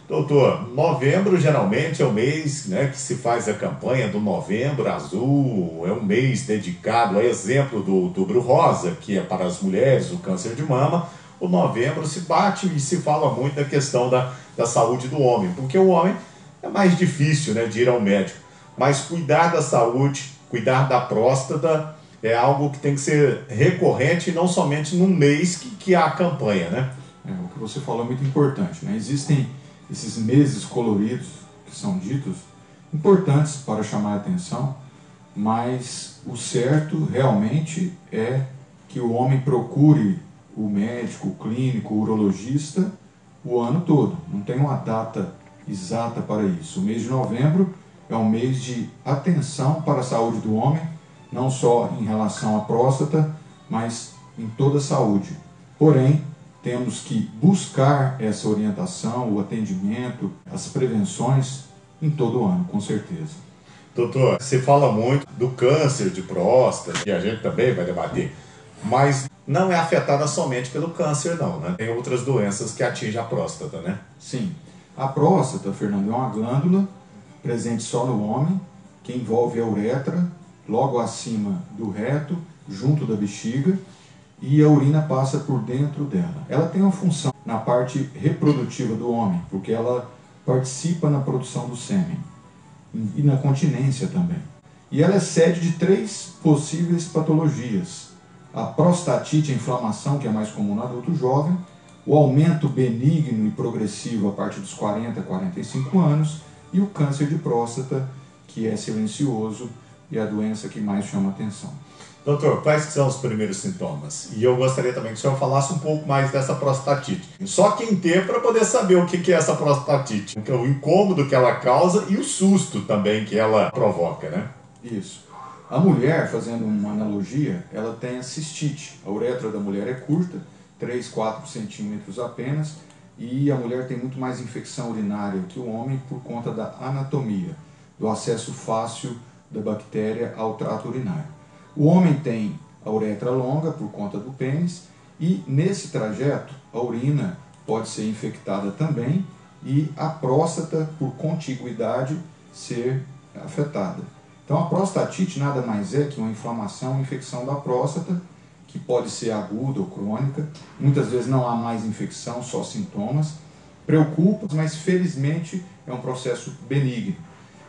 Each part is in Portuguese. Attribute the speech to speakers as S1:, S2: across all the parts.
S1: Doutor, novembro geralmente é o mês, né, que se faz a campanha do Novembro Azul, é um mês dedicado a exemplo do Outubro Rosa, que é para as mulheres, o câncer de mama. O novembro se bate e se fala muito da questão da saúde do homem, porque o homem é mais difícil, né, de ir ao médico, mas cuidar da saúde, cuidar da próstata é algo que tem que ser recorrente e não somente num mês que há a campanha, né?
S2: O que você falou é muito importante, né? Existem esses meses coloridos que são ditos, importantes para chamar a atenção, mas o certo realmente é que o homem procure o médico, o clínico, o urologista o ano todo. Não tem uma data exata para isso. O mês de novembro é um mês de atenção para a saúde do homem, não só em relação à próstata, mas em toda a saúde. Porém, temos que buscar essa orientação, o atendimento, as prevenções em todo o ano, com certeza.
S1: Doutor, se fala muito do câncer de próstata, e a gente também vai debater, mas não é afetada somente pelo câncer não, né? Tem outras doenças que atingem a próstata, né?
S2: Sim. A próstata, Fernando, é uma glândula presente só no homem, que envolve a uretra, logo acima do reto, junto da bexiga, e a urina passa por dentro dela. Ela tem uma função na parte reprodutiva do homem, porque ela participa na produção do sêmen e na continência também. E ela é sede de 3 possíveis patologias: a prostatite, a inflamação, que é mais comum no adulto jovem, o aumento benigno e progressivo a partir dos 40 a 45 anos e o câncer de próstata, que é silencioso e é a doença que mais chama atenção.
S1: Doutor, quais são os primeiros sintomas? E eu gostaria também que o senhor falasse um pouco mais dessa prostatite. Só quem tem para poder saber o que é essa prostatite, o incômodo que ela causa e o susto também que ela provoca, né?
S2: Isso. A mulher, fazendo uma analogia, ela tem a cistite. A uretra da mulher é curta, 3, 4 centímetros apenas, e a mulher tem muito mais infecção urinária que o homem por conta da anatomia, do acesso fácil da bactéria ao trato urinário. O homem tem a uretra longa por conta do pênis e nesse trajeto a urina pode ser infectada também e a próstata, por contiguidade, ser afetada. Então a prostatite nada mais é que uma inflamação, uma infecção da próstata, que pode ser aguda ou crônica. Muitas vezes não há mais infecção, só sintomas. Preocupa, mas felizmente é um processo benigno.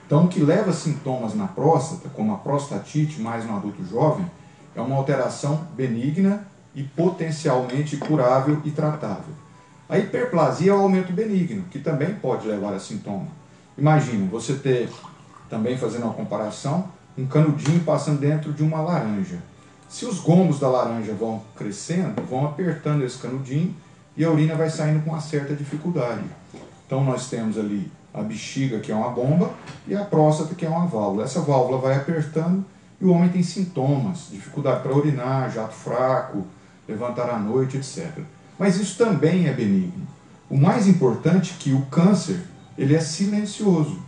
S2: Então, o que leva a sintomas na próstata, como a prostatite, mais no adulto jovem, é uma alteração benigna e potencialmente curável e tratável. A hiperplasia é o aumento benigno, que também pode levar a sintoma. Imagina, você ter, também fazendo uma comparação, um canudinho passando dentro de uma laranja. Se os gomos da laranja vão crescendo, vão apertando esse canudinho e a urina vai saindo com uma certa dificuldade. Então, nós temos ali a bexiga, que é uma bomba, e a próstata, que é uma válvula. Essa válvula vai apertando e o homem tem sintomas, dificuldade para urinar, jato fraco, levantar à noite, etc. Mas isso também é benigno. O mais importante é que o câncer, ele é silencioso.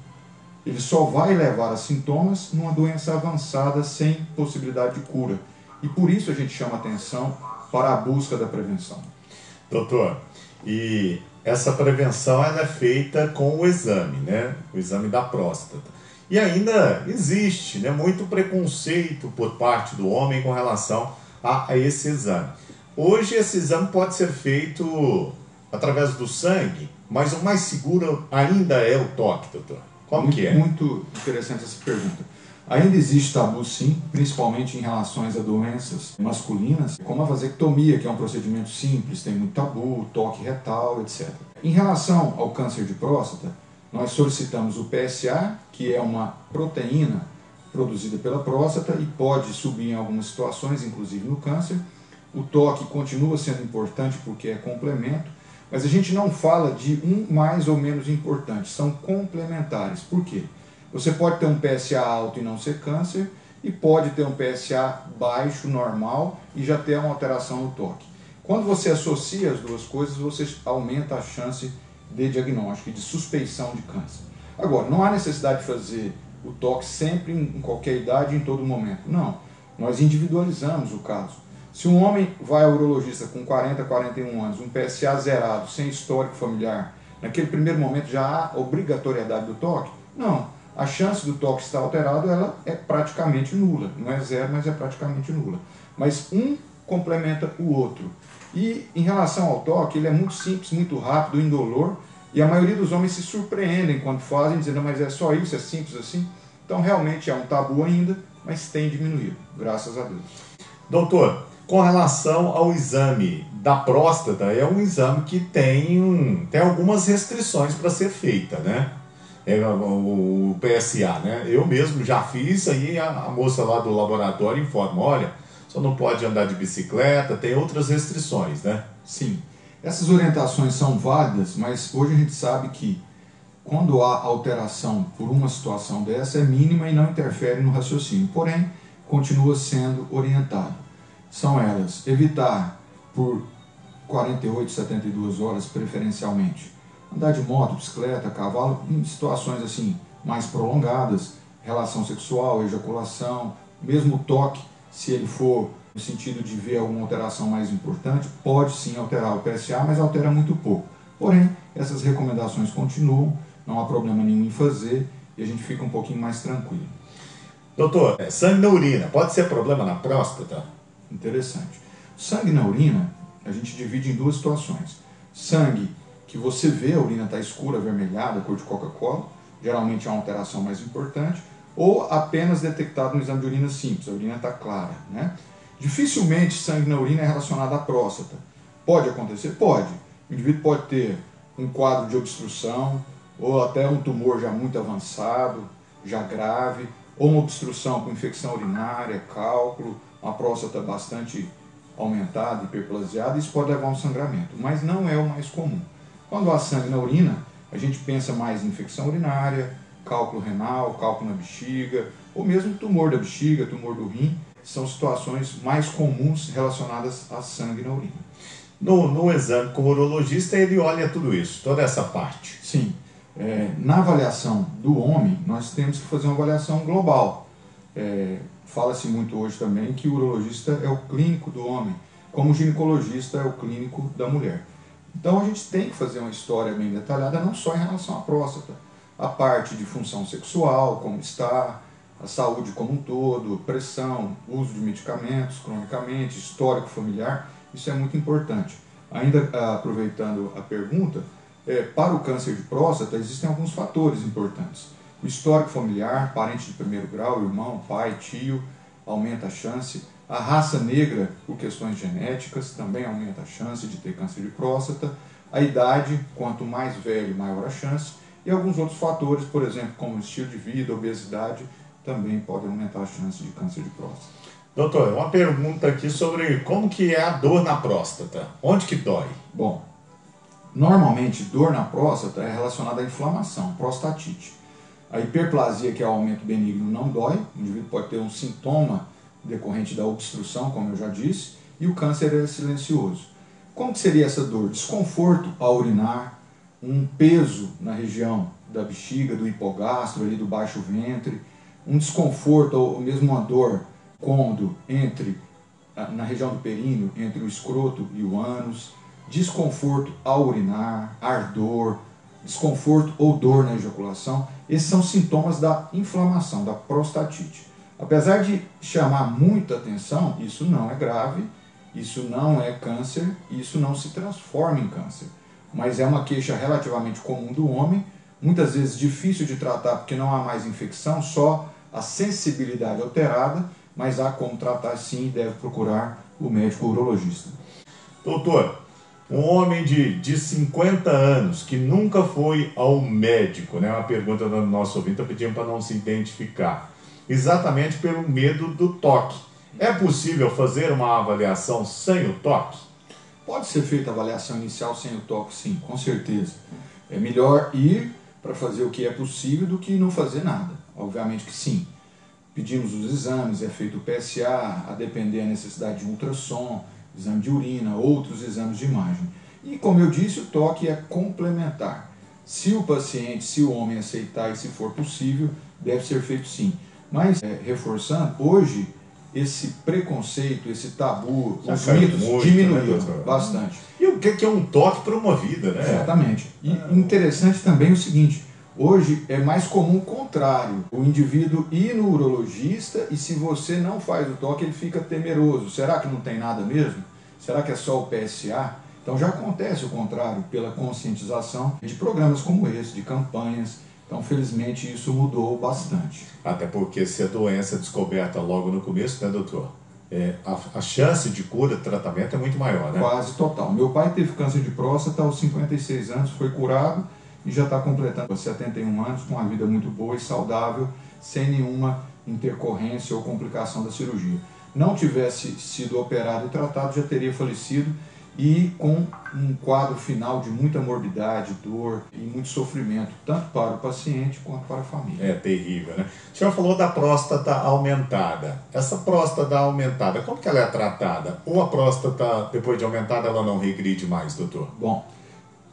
S2: Ele só vai levar a sintomas numa doença avançada sem possibilidade de cura. E por isso a gente chama atenção para a busca da prevenção.
S1: Doutor, e essa prevenção ela é feita com o exame, né? O exame da próstata. E ainda existe, né, muito preconceito por parte do homem com relação a esse exame. Hoje esse exame pode ser feito através do sangue, mas o mais seguro ainda é o toque, doutor. Como que é?
S2: Muito interessante essa pergunta. Ainda existe tabu, sim, principalmente em relação a doenças masculinas, como a vasectomia, que é um procedimento simples, tem muito tabu, toque retal, etc. Em relação ao câncer de próstata, nós solicitamos o PSA, que é uma proteína produzida pela próstata e pode subir em algumas situações, inclusive no câncer. O toque continua sendo importante porque é complemento, mas a gente não fala de um mais ou menos importante, são complementares. Por quê? Você pode ter um PSA alto e não ser câncer, e pode ter um PSA baixo, normal, e já ter uma alteração no toque. Quando você associa as duas coisas, você aumenta a chance de diagnóstico e de suspeição de câncer. Agora, não há necessidade de fazer o toque sempre, em qualquer idade, em todo momento. Não, nós individualizamos o caso. Se um homem vai ao urologista com 40, 41 anos, um PSA zerado, sem histórico familiar, naquele primeiro momento já há obrigatoriedade do toque? Não. A chance do toque estar alterado, ela é praticamente nula. Não é zero, mas é praticamente nula. Mas um complementa o outro. E em relação ao toque, ele é muito simples, muito rápido, indolor, e a maioria dos homens se surpreendem quando fazem, dizendo, mas é só isso, é simples assim? Então realmente é um tabu ainda, mas tem diminuído, graças a Deus.
S1: Doutor, com relação ao exame da próstata, é um exame que tem algumas restrições para ser feita, né? É o PSA, né? Eu mesmo já fiz, aí a moça lá do laboratório informa, olha, só não pode andar de bicicleta, tem outras restrições, né?
S2: Sim, essas orientações são válidas, mas hoje a gente sabe que quando há alteração por uma situação dessa é mínima e não interfere no raciocínio, porém continua sendo orientado. São elas: evitar por 48, 72 horas preferencialmente, andar de moto, bicicleta, cavalo, em situações assim mais prolongadas, relação sexual, ejaculação, mesmo toque, se ele for no sentido de ver alguma alteração mais importante, pode sim alterar o PSA, mas altera muito pouco. Porém, essas recomendações continuam, não há problema nenhum em fazer e a gente fica um pouquinho mais tranquilo.
S1: Doutor, sangue na urina, pode ser problema na próstata?
S2: Interessante. Sangue na urina, a gente divide em duas situações. Sangue que você vê, a urina está escura, avermelhada, cor de Coca-Cola, geralmente é uma alteração mais importante, ou apenas detectado no exame de urina simples, a urina está clara, né? Dificilmente sangue na urina é relacionado à próstata. Pode acontecer? Pode. O indivíduo pode ter um quadro de obstrução, ou até um tumor já muito avançado, já grave, ou uma obstrução com infecção urinária, cálculo, uma próstata bastante aumentada, hiperplasiada, isso pode levar a um sangramento, mas não é o mais comum. Quando há sangue na urina, a gente pensa mais em infecção urinária, cálculo renal, cálculo na bexiga, ou mesmo tumor da bexiga, tumor do rim, são situações mais comuns relacionadas a sangue na urina.
S1: No exame com o urologista, ele olha tudo isso, toda essa parte.
S2: Sim. Na avaliação do homem, nós temos que fazer uma avaliação global. Fala-se muito hoje também que o urologista é o clínico do homem, como o ginecologista é o clínico da mulher. Então a gente tem que fazer uma história bem detalhada, não só em relação à próstata, a parte de função sexual, como está, a saúde como um todo, pressão, uso de medicamentos cronicamente, histórico familiar, isso é muito importante. Ainda aproveitando a pergunta, para o câncer de próstata existem alguns fatores importantes. O histórico familiar, parente de primeiro grau, irmão, pai, tio, aumenta a chance. A raça negra, por questões genéticas, também aumenta a chance de ter câncer de próstata. A idade, quanto mais velho, maior a chance. E alguns outros fatores, por exemplo, como estilo de vida, obesidade, também podem aumentar a chance de câncer de próstata.
S1: Doutor, uma pergunta aqui sobre como que é a dor na próstata. Onde que dói?
S2: Bom, normalmente dor na próstata é relacionada à inflamação, prostatite. A hiperplasia, que é o aumento benigno, não dói, o indivíduo pode ter um sintoma decorrente da obstrução, como eu já disse, e o câncer é silencioso. Como que seria essa dor? Desconforto ao urinar, um peso na região da bexiga, do hipogastro, ali do baixo ventre, um desconforto ou mesmo uma dor cômodo na região do períneo, entre o escroto e o ânus, desconforto ao urinar, ardor, desconforto ou dor na ejaculação. Esses são sintomas da inflamação, da prostatite. Apesar de chamar muita atenção, isso não é grave, isso não é câncer, isso não se transforma em câncer. Mas é uma queixa relativamente comum do homem, muitas vezes difícil de tratar porque não há mais infecção, só a sensibilidade alterada, mas há como tratar sim e deve procurar o médico urologista.
S1: Doutor, um homem de 50 anos que nunca foi ao médico, né? Uma pergunta do nosso ouvinte, pedindo para não se identificar, exatamente pelo medo do toque. É possível fazer uma avaliação sem o toque?
S2: Pode ser feita a avaliação inicial sem o toque, sim, com certeza. É melhor ir para fazer o que é possível do que não fazer nada. Obviamente que sim. Pedimos os exames, é feito o PSA, a depender da necessidade de um ultrassom, exame de urina, outros exames de imagem. E como eu disse, o toque é complementar. Se o paciente, se o homem aceitar e se for possível, deve ser feito sim. Mas, reforçando, hoje esse preconceito, esse tabu,
S1: Já
S2: os
S1: caiu
S2: mitos
S1: muito,
S2: diminuíram,
S1: né, doutor?
S2: bastante.
S1: E o que é um toque promovida, né?
S2: Exatamente. E interessante também o seguinte, hoje é mais comum o contrário, o indivíduo ir no urologista e se você não faz o toque ele fica temeroso. Será que não tem nada mesmo? Será que é só o PSA? Então já acontece o contrário, pela conscientização de programas como esse, de campanhas. Então, felizmente, isso mudou bastante.
S1: Até porque se a doença é descoberta logo no começo, né, doutor? A chance de cura, de tratamento é muito maior, né?
S2: Quase total. Meu pai teve câncer de próstata aos 56 anos, foi curado e já está completando 71 anos com uma vida muito boa e saudável, sem nenhuma intercorrência ou complicação da cirurgia. Não tivesse sido operado e tratado, já teria falecido e com um quadro final de muita morbidade, dor e muito sofrimento, tanto para o paciente quanto para a família.
S1: É terrível, né? O senhor falou da próstata aumentada. Essa próstata aumentada, como que ela é tratada? Ou a próstata, depois de aumentada, ela não regride mais, doutor?
S2: Bom,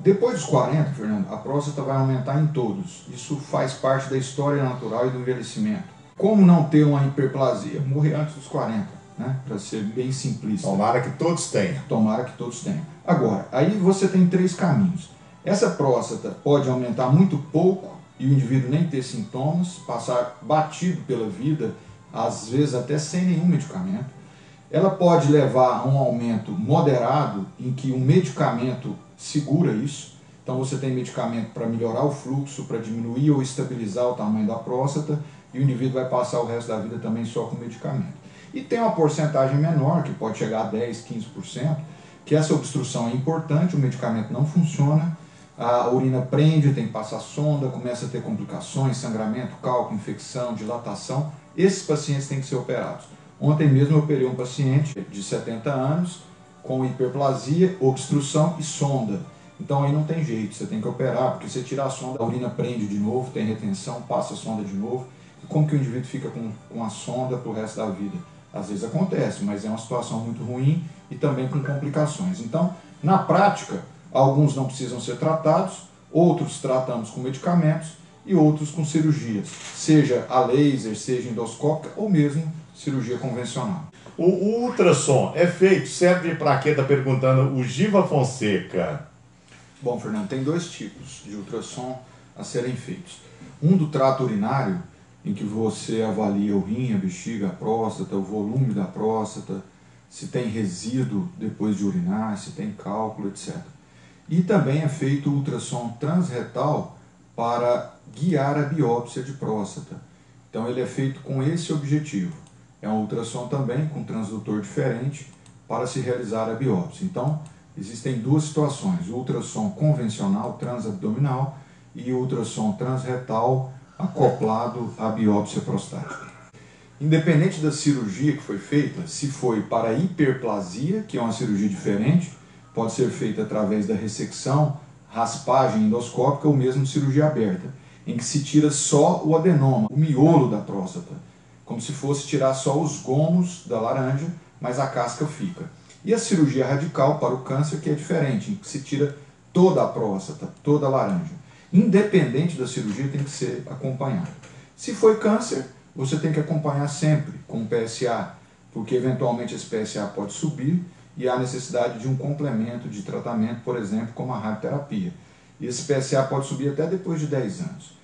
S2: depois dos 40, Fernando, a próstata vai aumentar em todos. Isso faz parte da história natural e do envelhecimento. Como não ter uma hiperplasia? Morrer antes dos 40. Né? Para ser bem simplista.
S1: Tomara que todos tenham.
S2: Tomara que todos tenham. Agora, aí você tem 3 caminhos. Essa próstata pode aumentar muito pouco e o indivíduo nem ter sintomas, passar batido pela vida, às vezes até sem nenhum medicamento. Ela pode levar a um aumento moderado, em que um medicamento segura isso. Então você tem medicamento para melhorar o fluxo, para diminuir ou estabilizar o tamanho da próstata, e o indivíduo vai passar o resto da vida também só com medicamento. E tem uma porcentagem menor, que pode chegar a 10%, 15%, que essa obstrução é importante, o medicamento não funciona, a urina prende, tem que passar sonda, começa a ter complicações, sangramento, cálculo, infecção, dilatação. Esses pacientes têm que ser operados. Ontem mesmo eu operei um paciente de 70 anos com hiperplasia, obstrução e sonda. Então aí não tem jeito, você tem que operar, porque você tirar a sonda, a urina prende de novo, tem retenção, passa a sonda de novo. E como que o indivíduo fica com a sonda para o resto da vida? Às vezes acontece, mas é uma situação muito ruim e também com complicações. Então, na prática, alguns não precisam ser tratados, outros tratamos com medicamentos e outros com cirurgias, seja a laser, seja endoscópica ou mesmo cirurgia convencional.
S1: O ultrassom é feito, serve para quê? Está perguntando o Giva Fonseca.
S2: Bom, Fernando, tem 2 tipos de ultrassom a serem feitos. Um do trato urinário, em que você avalia o rim, a bexiga, a próstata, o volume da próstata, se tem resíduo depois de urinar, se tem cálculo, etc. E também é feito o ultrassom transretal para guiar a biópsia de próstata. Então ele é feito com esse objetivo. É um ultrassom também com transdutor diferente para se realizar a biópsia. Então existem 2 situações, o ultrassom convencional transabdominal e o ultrassom transretal acoplado à biópsia prostática. Independente da cirurgia que foi feita, se foi para hiperplasia, que é uma cirurgia diferente, pode ser feita através da ressecção, raspagem endoscópica ou mesmo cirurgia aberta, em que se tira só o adenoma, o miolo da próstata, como se fosse tirar só os gomos da laranja, mas a casca fica. E a cirurgia radical para o câncer, que é diferente, em que se tira toda a próstata, toda a laranja. Independente da cirurgia, tem que ser acompanhado. Se foi câncer, você tem que acompanhar sempre com o PSA, porque eventualmente esse PSA pode subir e há necessidade de um complemento de tratamento, por exemplo, como a radioterapia. E esse PSA pode subir até depois de 10 anos.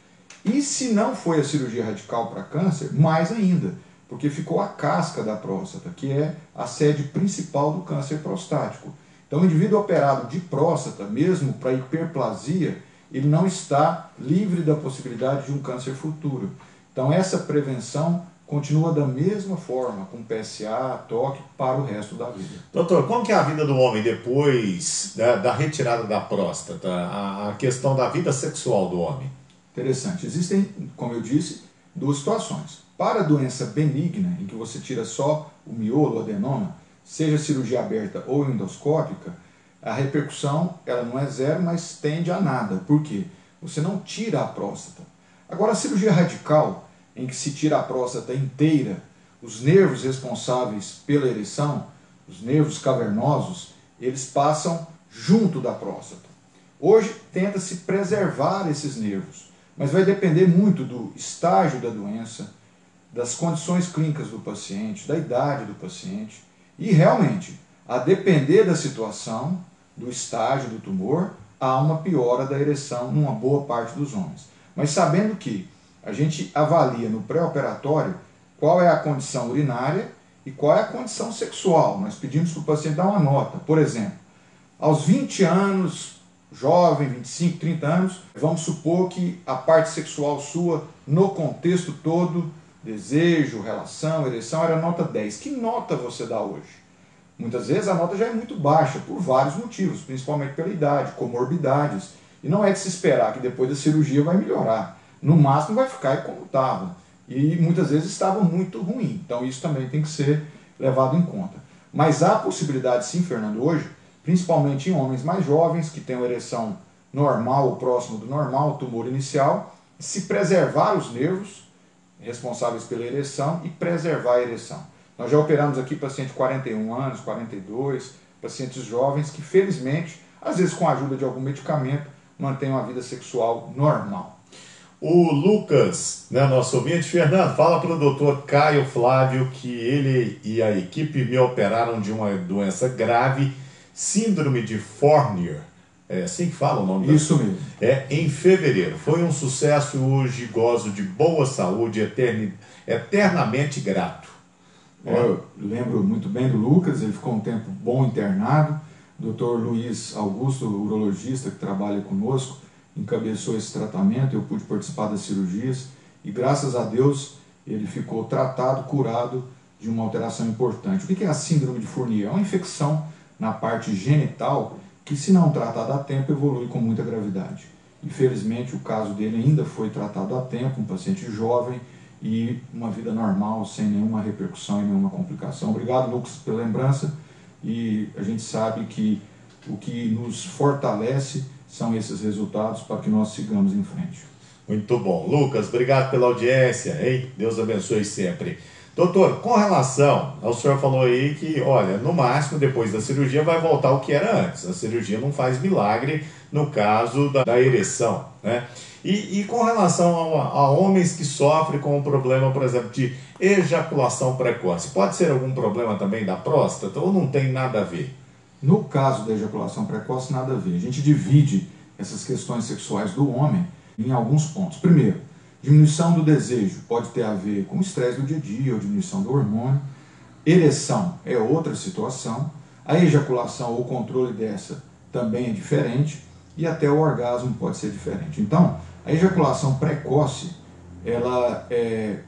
S2: E se não foi a cirurgia radical para câncer, mais ainda, porque ficou a casca da próstata, que é a sede principal do câncer prostático. Então, o indivíduo operado de próstata, mesmo para hiperplasia, ele não está livre da possibilidade de um câncer futuro. Então essa prevenção continua da mesma forma, com PSA, toque, para o resto da vida.
S1: Doutor, como que é a vida do homem depois da retirada da próstata? A questão da vida sexual do homem?
S2: Interessante. Existem, como eu disse, 2 situações. Para a doença benigna, em que você tira só o miolo, o adenoma, seja cirurgia aberta ou endoscópica, a repercussão ela não é 0, mas tende a nada. Por quê? Você não tira a próstata. Agora, a cirurgia radical, em que se tira a próstata inteira, os nervos responsáveis pela ereção, os nervos cavernosos, eles passam junto da próstata. Hoje, tenta-se preservar esses nervos, mas vai depender muito do estágio da doença, das condições clínicas do paciente, da idade do paciente e realmente, a depender da situação, do estágio do tumor, há uma piora da ereção numa boa parte dos homens. Mas sabendo que a gente avalia no pré-operatório qual é a condição urinária e qual é a condição sexual. Nós pedimos que o paciente dê uma nota. Por exemplo, aos 20 anos, jovem, 25, 30 anos, vamos supor que a parte sexual sua, no contexto todo, desejo, relação, ereção, era nota 10. Que nota você dá hoje? Muitas vezes a nota já é muito baixa, por vários motivos, principalmente pela idade, comorbidades. E não é de se esperar que depois da cirurgia vai melhorar. No máximo vai ficar como estava. E muitas vezes estava muito ruim. Então isso também tem que ser levado em conta. Mas há possibilidade sim, Fernando, hoje, principalmente em homens mais jovens, que têm uma ereção normal ou próximo do normal, tumor inicial, se preservar os nervos responsáveis pela ereção e preservar a ereção. Nós já operamos aqui pacientes de 41 anos, 42, pacientes jovens que felizmente, às vezes com a ajuda de algum medicamento, mantêm uma vida sexual normal.
S1: O Lucas, né, nosso ouvinte, Fernando, fala para o doutor Caio Flávio que ele e a equipe me operaram de uma doença grave, síndrome de Fournier. É assim que fala o nome?
S2: Isso mesmo.
S1: Em fevereiro. Foi um sucesso, hoje gozo de boa saúde, eternamente grato.
S2: Eu lembro muito bem do Lucas, ele ficou um tempo bom internado. O Dr. Luiz Augusto, urologista que trabalha conosco, encabeçou esse tratamento, eu pude participar das cirurgias e graças a Deus ele ficou tratado, curado de uma alteração importante. O que é a síndrome de Fournier? É uma infecção na parte genital que, se não tratada a tempo, evolui com muita gravidade. Infelizmente, o caso dele ainda foi tratado a tempo, um paciente jovem e uma vida normal, sem nenhuma repercussão e nenhuma complicação. Obrigado, Lucas, pela lembrança, e a gente sabe que o que nos fortalece são esses resultados para que nós sigamos em frente.
S1: Muito bom. Lucas, obrigado pela audiência, hein? Deus abençoe sempre. Doutor, com relação, o senhor falou aí que, olha, no máximo, depois da cirurgia vai voltar o que era antes. A cirurgia não faz milagre no caso da ereção, né? E com relação a homens que sofrem com um problema, por exemplo, de ejaculação precoce, pode ser algum problema também da próstata ou não tem nada a ver?
S2: No caso da ejaculação precoce, nada a ver. A gente divide essas questões sexuais do homem em alguns pontos. Primeiro, diminuição do desejo pode ter a ver com o estresse do dia a dia ou diminuição do hormônio. Ereção é outra situação. A ejaculação ou o controle dessa também é diferente. E até o orgasmo pode ser diferente. Então, a ejaculação precoce, ela é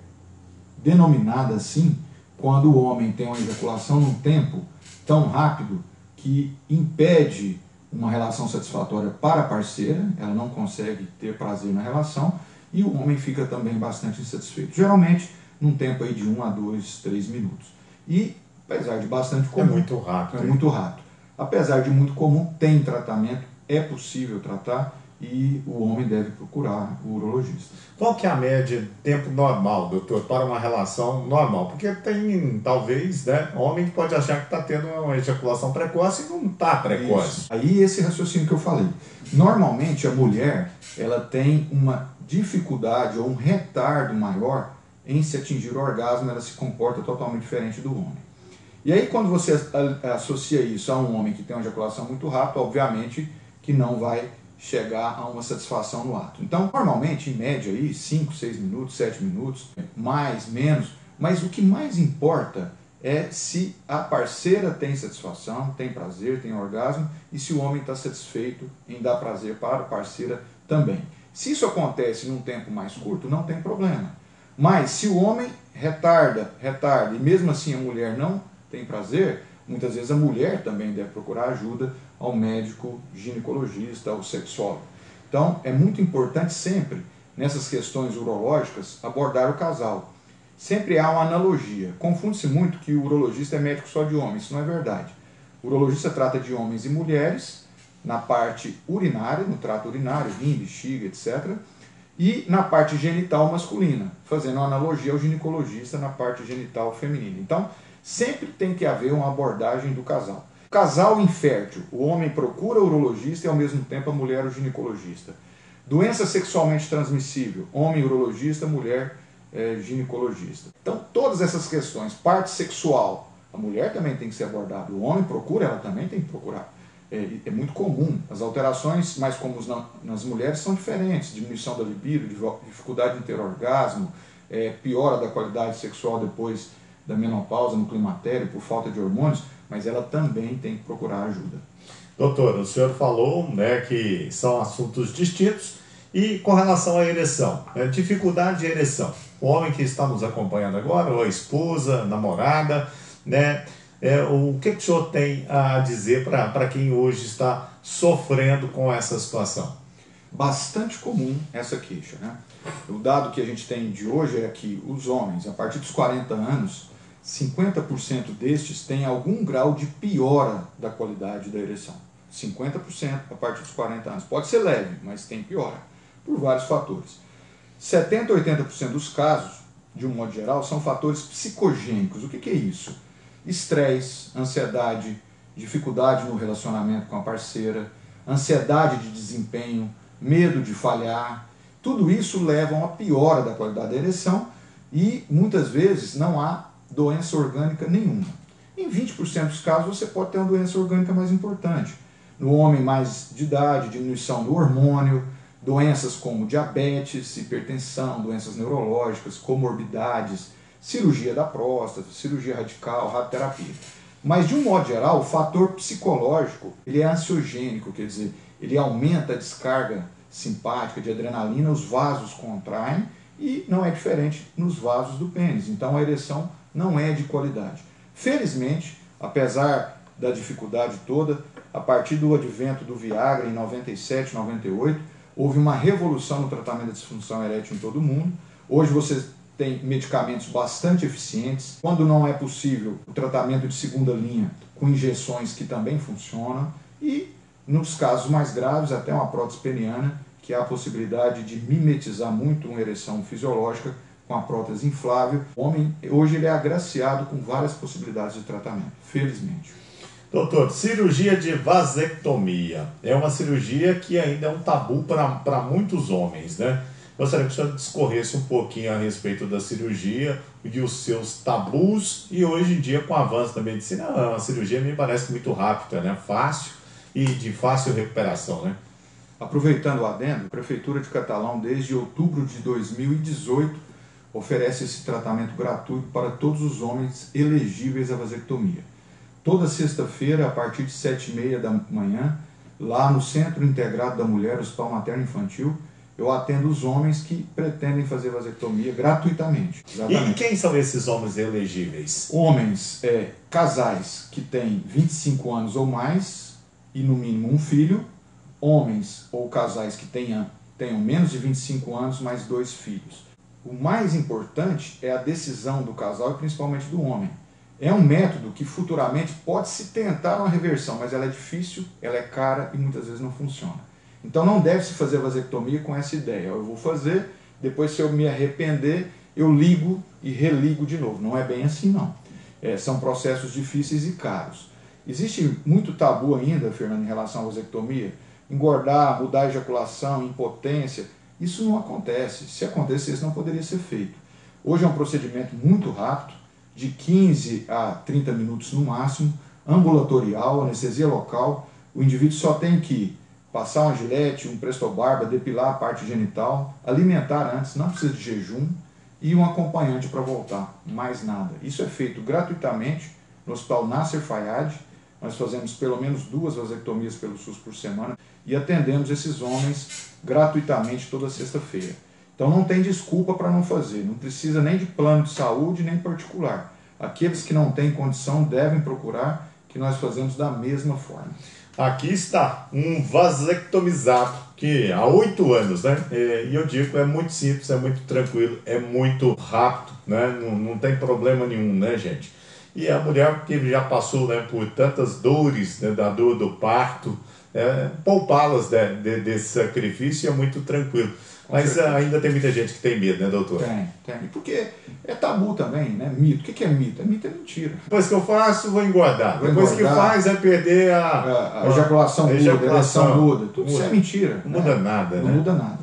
S2: denominada assim quando o homem tem uma ejaculação num tempo tão rápido que impede uma relação satisfatória para a parceira, ela não consegue ter prazer na relação, e o homem fica também bastante insatisfeito. Geralmente, num tempo aí de 1 a 2, 3 minutos. E, apesar de bastante comum...
S1: É muito rápido.
S2: É muito rápido. Apesar de muito comum, tem tratamento, é possível tratar, e o homem deve procurar o urologista.
S1: Qual que é a média de tempo normal, doutor, para uma relação normal? Porque tem, talvez, né, homem que pode achar que está tendo uma ejaculação precoce e não está precoce.
S2: Isso. Aí esse raciocínio que eu falei. Normalmente a mulher, ela tem uma dificuldade ou um retardo maior em se atingir o orgasmo, ela se comporta totalmente diferente do homem. E aí quando você associa isso a um homem que tem uma ejaculação muito rápida, obviamente que não vai chegar a uma satisfação no ato. Então, normalmente, em média, aí, 5, 6 minutos, 7 minutos, mais, menos, mas o que mais importa é se a parceira tem satisfação, tem prazer, tem orgasmo, e se o homem está satisfeito em dar prazer para a parceira também. Se isso acontece num tempo mais curto, não tem problema. Mas se o homem retarda, e mesmo assim a mulher não tem prazer, muitas vezes a mulher também deve procurar ajuda ao médico ginecologista, ao sexólogo. Então, é muito importante sempre, nessas questões urológicas, abordar o casal. Sempre há uma analogia. Confunde-se muito que o urologista é médico só de homens, isso não é verdade. O urologista trata de homens e mulheres, na parte urinária, no trato urinário, rim, bexiga, etc., e na parte genital masculina, fazendo uma analogia ao ginecologista na parte genital feminina. Então, sempre tem que haver uma abordagem do casal. Casal infértil, o homem procura o urologista e ao mesmo tempo a mulher o ginecologista. Doença sexualmente transmissível, homem urologista, mulher ginecologista. Então, todas essas questões, parte sexual, a mulher também tem que ser abordada, o homem procura, ela também tem que procurar. É muito comum. As alterações mais comuns nas mulheres são diferentes. Diminuição da libido, dificuldade de ter orgasmo, piora da qualidade sexual depois da menopausa, no climatério, por falta de hormônios, mas ela também tem que procurar ajuda.
S1: Doutor, o senhor falou, né, que são assuntos distintos e com relação à ereção, né, dificuldade de ereção. O homem que está nos acompanhando agora, ou a esposa, a namorada, né, o que o senhor tem a dizer para quem hoje está sofrendo com essa situação?
S2: Bastante comum essa queixa, né? O dado que a gente tem de hoje é que os homens, a partir dos 40 anos, 50% destes têm algum grau de piora da qualidade da ereção. 50% a partir dos 40 anos. Pode ser leve, mas tem piora, por vários fatores. 70% a 80% dos casos, de um modo geral, são fatores psicogênicos. O que é isso? Estresse, ansiedade, dificuldade no relacionamento com a parceira, ansiedade de desempenho, medo de falhar. Tudo isso leva a uma piora da qualidade da ereção e, muitas vezes, não há doença orgânica nenhuma. Em 20% dos casos, você pode ter uma doença orgânica mais importante. No homem mais de idade, diminuição do hormônio, doenças como diabetes, hipertensão, doenças neurológicas, comorbidades, cirurgia da próstata, cirurgia radical, radioterapia. Mas, de um modo geral, o fator psicológico ele é ansiogênico, quer dizer, ele aumenta a descarga simpática de adrenalina, os vasos contraem e não é diferente nos vasos do pênis. Então, a ereção não é de qualidade. Felizmente, apesar da dificuldade toda, a partir do advento do Viagra, em 97, 98, houve uma revolução no tratamento da disfunção erétil em todo o mundo. Hoje você tem medicamentos bastante eficientes. Quando não é possível, o tratamento de segunda linha com injeções que também funcionam. E, nos casos mais graves, até uma prótese peniana, que há a possibilidade de mimetizar muito uma ereção fisiológica com a prótese inflável. O homem, hoje, ele é agraciado com várias possibilidades de tratamento, felizmente.
S1: Doutor, cirurgia de vasectomia é uma cirurgia que ainda é um tabu para muitos homens, né? Gostaria que o senhor discorresse um pouquinho a respeito da cirurgia e os seus tabus, e hoje em dia, com o avanço da medicina, a cirurgia me parece muito rápida, né? Fácil e de fácil recuperação, né?
S2: Aproveitando o adendo, a Prefeitura de Catalão, desde outubro de 2018, oferece esse tratamento gratuito para todos os homens elegíveis à vasectomia. Toda sexta-feira, a partir de 7h30 da manhã, lá no Centro Integrado da Mulher, Hospital Materno Infantil, eu atendo os homens que pretendem fazer vasectomia gratuitamente.
S1: Exatamente. E quem são esses homens elegíveis?
S2: Homens, casais que têm 25 anos ou mais e no mínimo um filho, homens ou casais que tenham menos de 25 anos, mais 2 filhos. O mais importante é a decisão do casal e principalmente do homem. É um método que futuramente pode-se tentar uma reversão, mas ela é difícil, ela é cara e muitas vezes não funciona. Então não deve-se fazer vasectomia com essa ideia. Eu vou fazer, depois se eu me arrepender, eu ligo e religo de novo. Não é bem assim não. São processos difíceis e caros. Existe muito tabu ainda, Fernando, em relação à vasectomia. Engordar, mudar a ejaculação, impotência, isso não acontece. Se acontecesse, não poderia ser feito. Hoje é um procedimento muito rápido, de 15 a 30 minutos no máximo, ambulatorial, anestesia local. O indivíduo só tem que passar uma gilete, um prestobarba, depilar a parte genital, alimentar antes, não precisa de jejum, e um acompanhante para voltar, mais nada. Isso é feito gratuitamente no Hospital Nasser Fayad. Nós fazemos pelo menos 2 vasectomias pelo SUS por semana e atendemos esses homens gratuitamente toda sexta-feira. Então não tem desculpa para não fazer, não precisa nem de plano de saúde, nem particular. Aqueles que não têm condição devem procurar, que nós fazemos da mesma forma.
S1: Aqui está um vasectomizado, que há 8 anos, né? E eu digo, é muito simples, é muito tranquilo, é muito rápido, né? Não tem problema nenhum, né, gente? E a mulher que já passou, né, por tantas dores, né, da dor do parto, poupá-las desse sacrifício é muito tranquilo. Mas ainda tem muita gente que tem medo, né, doutor?
S2: Tem. Porque é tabu também, né? Mito. O que é mito? Mito é mentira.
S1: Depois que eu faço, vou engordar. Depois que faz, vai perder
S2: a ejaculação muda, a ereção muda. Tudo isso é mentira.
S1: Não muda nada,
S2: Não muda nada.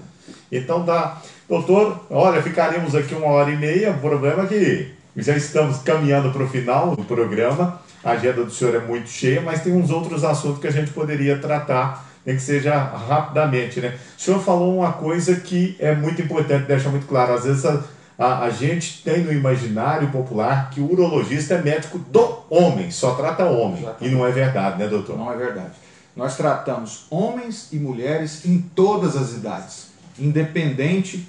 S1: Então tá. Doutor, olha, ficaríamos aqui 1h30, o problema é que já estamos caminhando para o final do programa, a agenda do senhor é muito cheia, mas tem uns outros assuntos que a gente poderia tratar, nem que seja rapidamente, né? O senhor falou uma coisa que é muito importante, deixa muito claro, às vezes a gente tem no imaginário popular que o urologista é médico do homem, só trata homem, exatamente. E não é verdade, né, doutor?
S2: Não é verdade. Nós tratamos homens e mulheres em todas as idades, independente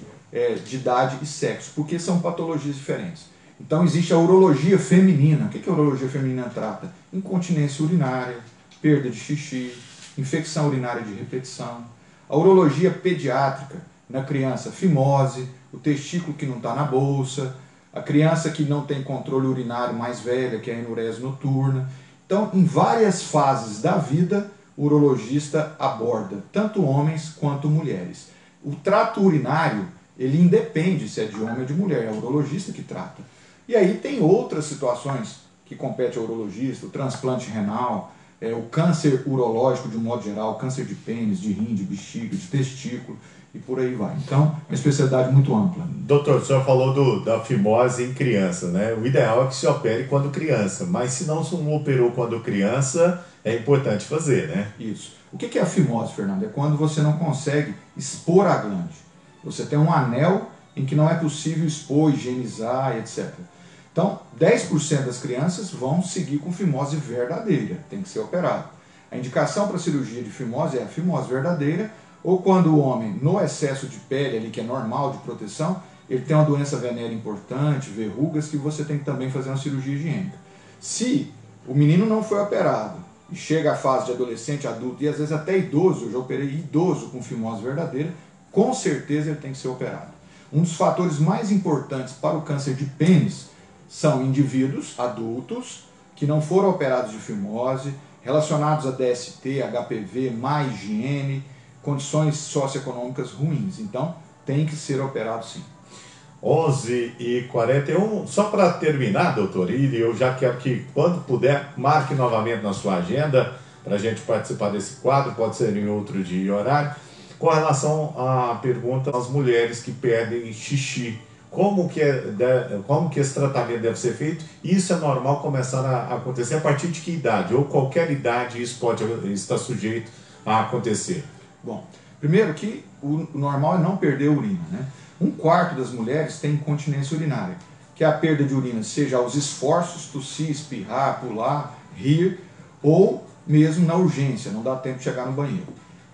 S2: de idade e sexo, porque são patologias diferentes. Então existe a urologia feminina. O que a urologia feminina trata? Incontinência urinária, perda de xixi, infecção urinária de repetição. A urologia pediátrica, na criança, fimose, o testículo que não está na bolsa, a criança que não tem controle urinário mais velha, que é a enurese noturna. Então, em várias fases da vida, o urologista aborda tanto homens quanto mulheres. O trato urinário, ele independe se é de homem ou de mulher, é o urologista que trata. E aí tem outras situações que compete ao urologista, o transplante renal, o câncer urológico de um modo geral, câncer de pênis, de rim, de bexiga, de testículo e por aí vai. Então, é uma especialidade muito ampla.
S1: Doutor, o senhor falou da fimose em criança, né? O ideal é que se opere quando criança, mas se não operou quando criança, é importante fazer, né?
S2: Isso. O que é a fimose, Fernando? É quando você não consegue expor a glande. Você tem um anel em que não é possível expor, higienizar, etc. Então, 10% das crianças vão seguir com fimose verdadeira, tem que ser operado. A indicação para cirurgia de fimose é a fimose verdadeira, ou quando o homem, no excesso de pele, ali, que é normal de proteção, ele tem uma doença venérea importante, verrugas, que você tem que também fazer uma cirurgia higiênica. Se o menino não foi operado e chega à fase de adolescente, adulto e às vezes até idoso, eu já operei idoso com fimose verdadeira, com certeza ele tem que ser operado. Um dos fatores mais importantes para o câncer de pênis são indivíduos adultos que não foram operados de fimose, relacionados a DST, HPV, má higiene, condições socioeconômicas ruins. Então, tem que ser operado sim.
S1: 11h41, só para terminar, doutor, e eu já quero que, quando puder, marque novamente na sua agenda para a gente participar desse quadro, pode ser em outro dia e horário, com relação à pergunta das mulheres que perdem xixi. Como que esse tratamento deve ser feito? Isso é normal começar a acontecer a partir de que idade? Ou qualquer idade isso pode estar sujeito a acontecer?
S2: Bom, primeiro que o normal é não perder urina, né? 1/4 das mulheres tem incontinência urinária, que é a perda de urina, seja aos esforços, tossir, espirrar, pular, rir, ou mesmo na urgência, não dá tempo de chegar no banheiro.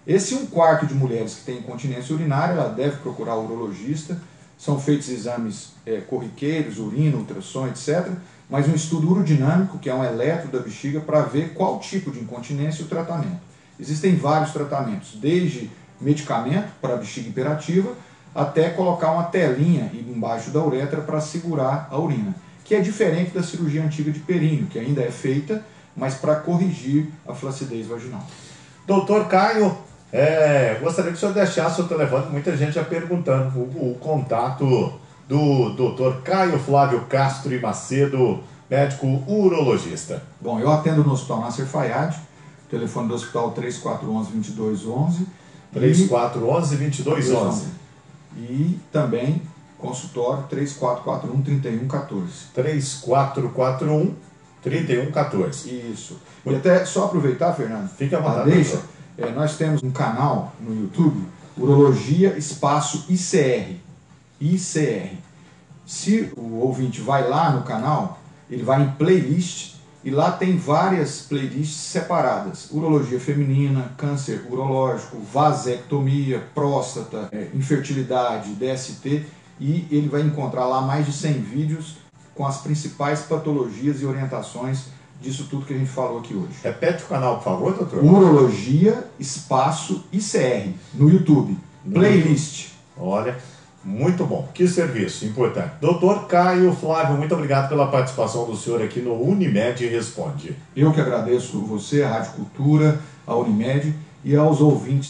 S2: Esse 1/4 de mulheres que tem incontinência urinária, ela deve procurar o urologista. São feitos exames corriqueiros, urina, ultrassom, etc. Mas um estudo urodinâmico, que é um eletro da bexiga, para ver qual tipo de incontinência e o tratamento. Existem vários tratamentos, desde medicamento para a bexiga hiperativa, até colocar uma telinha embaixo da uretra para segurar a urina, que é diferente da cirurgia antiga de períneo, que ainda é feita, mas para corrigir a flacidez vaginal.
S1: Doutor Caio, gostaria que o senhor deixasse o telefone, muita gente já perguntando o contato do doutor Caio Flávio Castro e Macedo, médico urologista.
S2: Bom, eu atendo no Hospital Nasser Fayad, telefone do hospital 3411-2211.
S1: 3411-2211.
S2: E também consultório 3441-3114.
S1: 3441-3114.
S2: Isso. E até só aproveitar, Fernando,
S1: fica à vontade.
S2: Nós temos um canal no YouTube, Urologia Espaço ICR. ICR. Se o ouvinte vai lá no canal, ele vai em playlist e lá tem várias playlists separadas. Urologia feminina, câncer urológico, vasectomia, próstata, infertilidade, DST, e ele vai encontrar lá mais de 100 vídeos com as principais patologias e orientações disso tudo que a gente falou aqui hoje.
S1: Repete o canal, por favor, doutor.
S2: Urologia Espaço ICR, no YouTube. Playlist.
S1: Olha, muito bom. Que serviço importante. Doutor Caio Flávio, muito obrigado pela participação do senhor aqui no Unimed Responde.
S2: Eu que agradeço você, a Rádio Cultura, a Unimed e aos ouvintes.